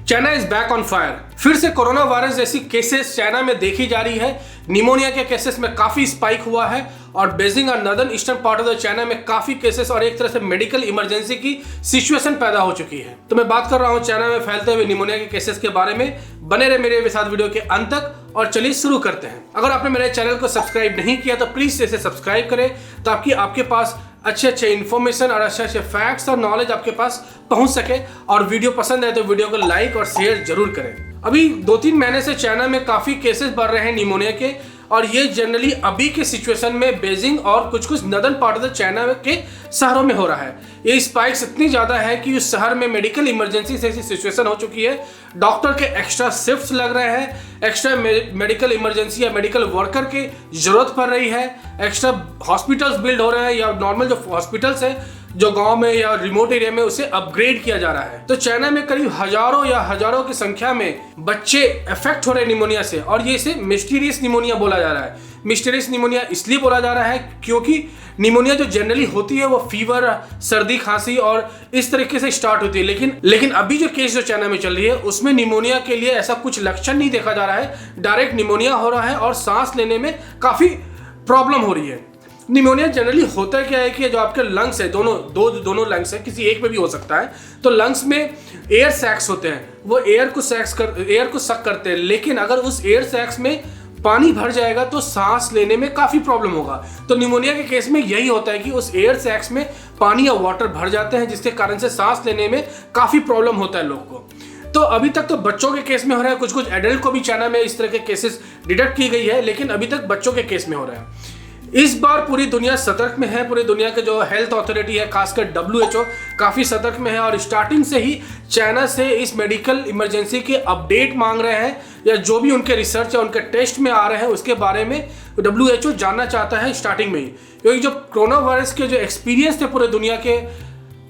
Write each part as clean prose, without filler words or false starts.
China is back on fire. फिर से corona virus जैसी केसेस चाइना में देखी जा रही है। निमोनिया के केसेस में काफी स्पाइक हुआ है और बीजिंग और northern eastern part of the China में काफी केसेस और एक तरह से मेडिकल इमरजेंसी की सिचुएशन पैदा हो चुकी है। तो मैं बात कर रहा हूं चाइना में फैलते हुए निमोनिया के केसेस के बारे में। बने रहे मेरे साथ वीडियो के अंत तक और चलिए शुरू करते हैं। अगर आपने मेरे चैनल को सब्सक्राइब नहीं किया तो प्लीज इसे सब्सक्राइब करें ताकि आपके पास अच्छे इन्फॉर्मेशन और अच्छे फैक्ट्स और नॉलेज आपके पास पहुंच सके। और वीडियो पसंद है तो वीडियो को लाइक और शेयर जरूर करें। अभी 2-3 महीने से चाइना में काफी केसेस बढ़ रहे हैं निमोनिया के और ये जनरली अभी के सिचुएशन में बीजिंग और कुछ northern part of the China के शहरों में हो रहा है। ये स्पाइक्स इतनी ज्यादा है कि उस शहर में मेडिकल इमरजेंसी जैसी सिचुएशन हो चुकी है। डॉक्टर के एक्स्ट्रा शिफ्ट्स लग रहे हैं, एक्स्ट्रा मेडिकल इमरजेंसी या मेडिकल वर्कर की जरूरत पड़ रही है, एक्स्ट्रा हॉस्पिटल्स बिल्ड हो रहे हैं या नॉर्मल जो हॉस्पिटल्स है जो गांव में या रिमोट एरिया में उसे अपग्रेड किया जा रहा है। तो चाइना में करीब हजारों की संख्या में बच्चे इफेक्ट हो रहे हैं निमोनिया से और ये इसे मिस्टीरियस निमोनिया बोला जा रहा है। मिस्टीरियस निमोनिया इसलिए बोला जा रहा है क्योंकि निमोनिया जो जनरली होती है वो फीवर, सर्दी, खांसी और इस तरीके से स्टार्ट होती है। लेकिन अभी जो केस जो चाइना में चल रही है उसमें निमोनिया के लिए ऐसा कुछ लक्षण नहीं देखा जा रहा है। डायरेक्ट निमोनिया हो रहा है और सांस लेने में काफी प्रॉब्लम हो रही है। निमोनिया जनरली होता क्या है कि जो आपके लंग्स है दोनों लंग्स है, किसी एक में भी हो सकता है। तो लंग्स में एयर सैक्स होते हैं, वो एयर को सक करते हैं। लेकिन अगर उस एयर सैक्स में पानी भर जाएगा तो सांस लेने में काफी प्रॉब्लम होगा। तो निमोनिया के केस में यही होता है कि उस एयर सैक्स में पानी या वाटर भर जाते हैं जिसके कारण से सांस लेने में काफी प्रॉब्लम होता है लोग को। तो अभी तक तो बच्चों के केस में हो रहा है, कुछ एडल्ट को भी चाइना में इस तरह के केसेस डिटेक्ट की गई है, लेकिन अभी तक बच्चों के केस में हो रहा है। इस बार पूरी दुनिया सतर्क में है। पूरी दुनिया के जो हेल्थ अथॉरिटी है, खासकर WHO काफी सतर्क में है और स्टार्टिंग से ही चाइना से इस मेडिकल इमरजेंसी के अपडेट मांग रहे हैं या जो भी उनके रिसर्च या उनके टेस्ट में आ रहे हैं उसके बारे में WHO जानना चाहता है स्टार्टिंग में ही। क्योंकि जो कोरोना वायरस के जो एक्सपीरियंस थे पूरे दुनिया के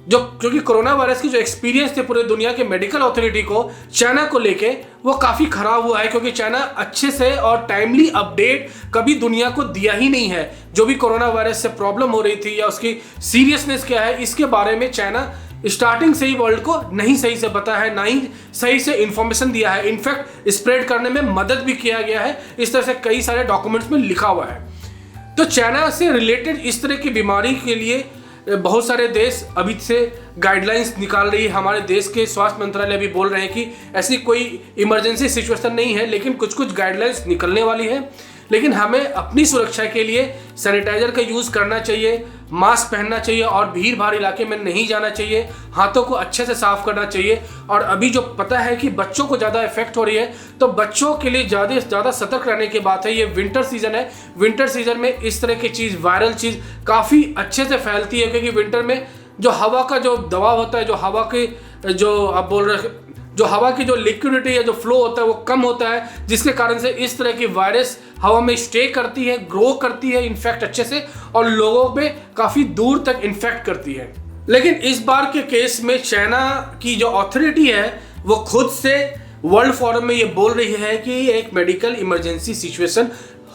क्योंकि कोरोना वायरस की जो एक्सपीरियंस थे पूरे दुनिया के मेडिकल अथॉरिटी को चाइना को लेके वो काफी खराब हुआ है। क्योंकि चाइना अच्छे से और टाइमली अपडेट कभी दुनिया को दिया ही नहीं है। जो भी कोरोना वायरस से प्रॉब्लम हो रही थी या उसकी सीरियसनेस क्या है इसके बारे में चाइना स्टार्टिंग से ही वर्ल्ड को नहीं सही से पता है, ना ही सही से इंफॉर्मेशन दिया है। इनफैक्ट स्प्रेड करने में मदद भी किया गया है, इस तरह से कई सारे डॉक्यूमेंट्स में लिखा हुआ है। तो चाइना से रिलेटेड इस तरह की बीमारी के लिए बहुत सारे देश अभी से गाइडलाइंस निकाल रही है। हमारे देश के स्वास्थ्य मंत्रालय भी बोल रहे हैं कि ऐसी कोई इमरजेंसी सिचुएशन नहीं है, लेकिन कुछ गाइडलाइंस निकलने वाली है। लेकिन हमें अपनी सुरक्षा के लिए सैनिटाइजर का यूज़ करना चाहिए, मास्क पहनना चाहिए और भीड़ भाड़ इलाके में नहीं जाना चाहिए, हाथों को अच्छे से साफ करना चाहिए। और अभी जो पता है कि बच्चों को ज़्यादा इफेक्ट हो रही है तो बच्चों के लिए ज़्यादा सतर्क रहने की बात है। ये विंटर सीजन है, विंटर सीजन में इस तरह की चीज़, वायरल चीज़ काफ़ी अच्छे से फैलती है। क्योंकि विंटर में जो हवा का जो दबाव होता है, जो हवा के जो आप बोल रहे जो हवा की जो लिक्विडिटी या जो फ्लो होता है वो कम होता है, जिसके कारण से इस तरह की वायरस हवा में स्टे करती है, ग्रो करती है इन्फेक्ट अच्छे से और लोगों पे काफ़ी दूर तक इन्फेक्ट करती है। लेकिन इस बार के केस में चाइना की जो अथॉरिटी है वो खुद से वर्ल्ड फोरम में ये बोल रही है कि एक मेडिकल इमरजेंसी सिचुएशन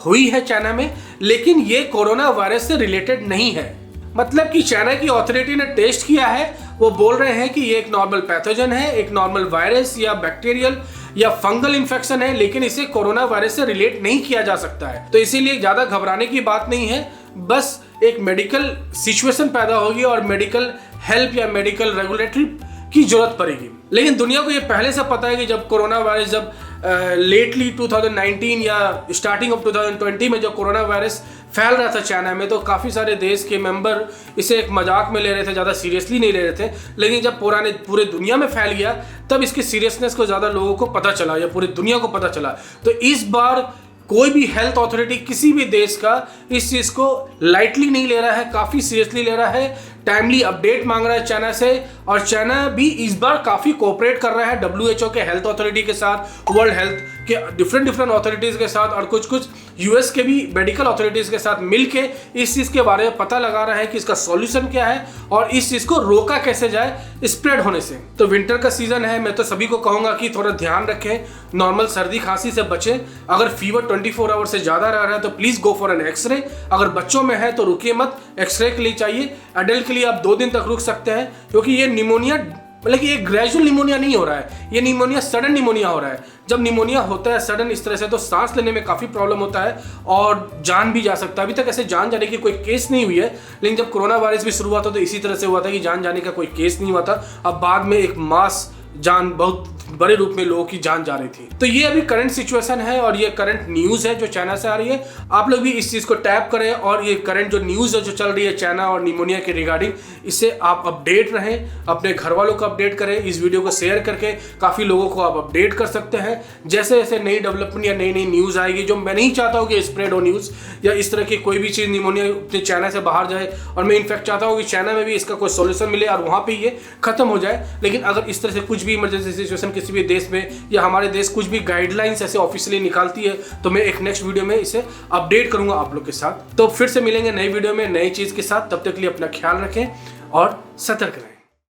हुई है चाइना में, लेकिन ये कोरोना वायरस से रिलेटेड नहीं है। मतलब कि चाइना की अथॉरिटी ने टेस्ट किया है, वो बोल रहे हैं कि ये एक नॉर्मल पैथोजन है, एक नॉर्मल वायरस या बैक्टीरियल या फंगल इन्फेक्शन है, लेकिन इसे कोरोना वायरस से रिलेट नहीं किया जा सकता है। तो इसीलिए ज़्यादा घबराने की बात नहीं है, बस एक मेडिकल सिचुएशन पैदा होगी और मेडिकल हेल्प या मेडिकल रेगुलेटरी की जरूरत पड़ेगी। लेकिन दुनिया को ये पहले से पता है कि जब कोरोना वायरस जब लेटली 2019 या स्टार्टिंग ऑफ 2020 में जो कोरोना वायरस फैल रहा था चाइना में, तो काफ़ी सारे देश के मेंबर इसे एक मजाक में ले रहे थे, ज़्यादा सीरियसली नहीं ले रहे थे। लेकिन जब पूरे दुनिया में फैल गया तब इसकी सीरियसनेस को ज़्यादा लोगों को पता चला या पूरी दुनिया को पता चला। तो इस बार कोई भी हेल्थ अथॉरिटी किसी भी देश का इस चीज़ को लाइटली नहीं ले रहा है, काफ़ी सीरियसली ले रहा है। टाइमली अपडेट मांग रहा है चाइना से और चाइना भी इस बार काफ़ी कोऑपरेट कर रहा है WHO के हेल्थ अथॉरिटी के साथ, वर्ल्ड हेल्थ के डिफरेंट अथॉरिटीज़ के साथ और कुछ US के भी मेडिकल अथॉरिटीज़ के साथ मिलके इस चीज़ के बारे में पता लगा रहा है कि इसका सॉल्यूशन क्या है और इस चीज़ को रोका कैसे जाए स्प्रेड होने से। तो विंटर का सीजन है, मैं तो सभी को कहूँगा कि थोड़ा ध्यान रखें, नॉर्मल सर्दी खांसी से बचें। अगर फीवर 24 आवर से ज़्यादा रह रहा है तो please go for an x-ray. अगर बच्चों में है तो रुकिए मत, एक्सरे के लिए चाहिए। एडल्ट के लिए आप 2 दिन तक रुक सकते हैं, क्योंकि ये निमोनिया मतलब कि ये ग्रेजुअल निमोनिया नहीं हो रहा है, ये निमोनिया सडन निमोनिया हो रहा है। जब निमोनिया होता है सडन इस तरह से तो सांस लेने में काफ़ी प्रॉब्लम होता है और जान भी जा सकता है। अभी तक ऐसे जान जाने की कोई केस नहीं हुई है, लेकिन जब कोरोना वायरस भी शुरू हुआ था तो इसी तरह से हुआ था कि जान जाने का कोई केस नहीं हुआ था। अब बाद में एक मास जान, बहुत बड़े रूप में लोगों की जान जा रही थी। तो ये अभी करंट सिचुएशन है और ये करंट न्यूज़ है जो चाइना से आ रही है। आप लोग भी इस चीज़ को टैप करें और ये करंट जो न्यूज़ है जो चल रही है चाइना और निमोनिया के रिगार्डिंग, इससे आप अपडेट रहें, अपने घर वालों को अपडेट करें। इस वीडियो को शेयर करके काफ़ी लोगों को आप अपडेट कर सकते हैं। जैसे जैसे नई डेवलपमेंट या नई नई न्यूज़ आएगी, जो मैं नहीं चाहता हूँ कि स्प्रेड हो न्यूज़ या इस तरह की कोई भी चीज़ निमोनिया चाइना से बाहर जाए, और मैं इनफैक्ट चाहता हूँ कि चाइना में भी इसका कोई सोल्यूशन मिले और वहाँ पर ये खत्म हो जाए। लेकिन अगर इस तरह से कुछ भी इमरजेंसी सिचुएशन किसी भी देश में या हमारे देश कुछ भी गाइडलाइंस ऐसे ऑफिशियली निकालती है तो मैं एक नेक्स्ट वीडियो में इसे अपडेट करूंगा आप लोग के साथ। तो फिर से मिलेंगे नई वीडियो में नई चीज के साथ। तब तक के लिए अपना ख्याल रखें और सतर्क रहें।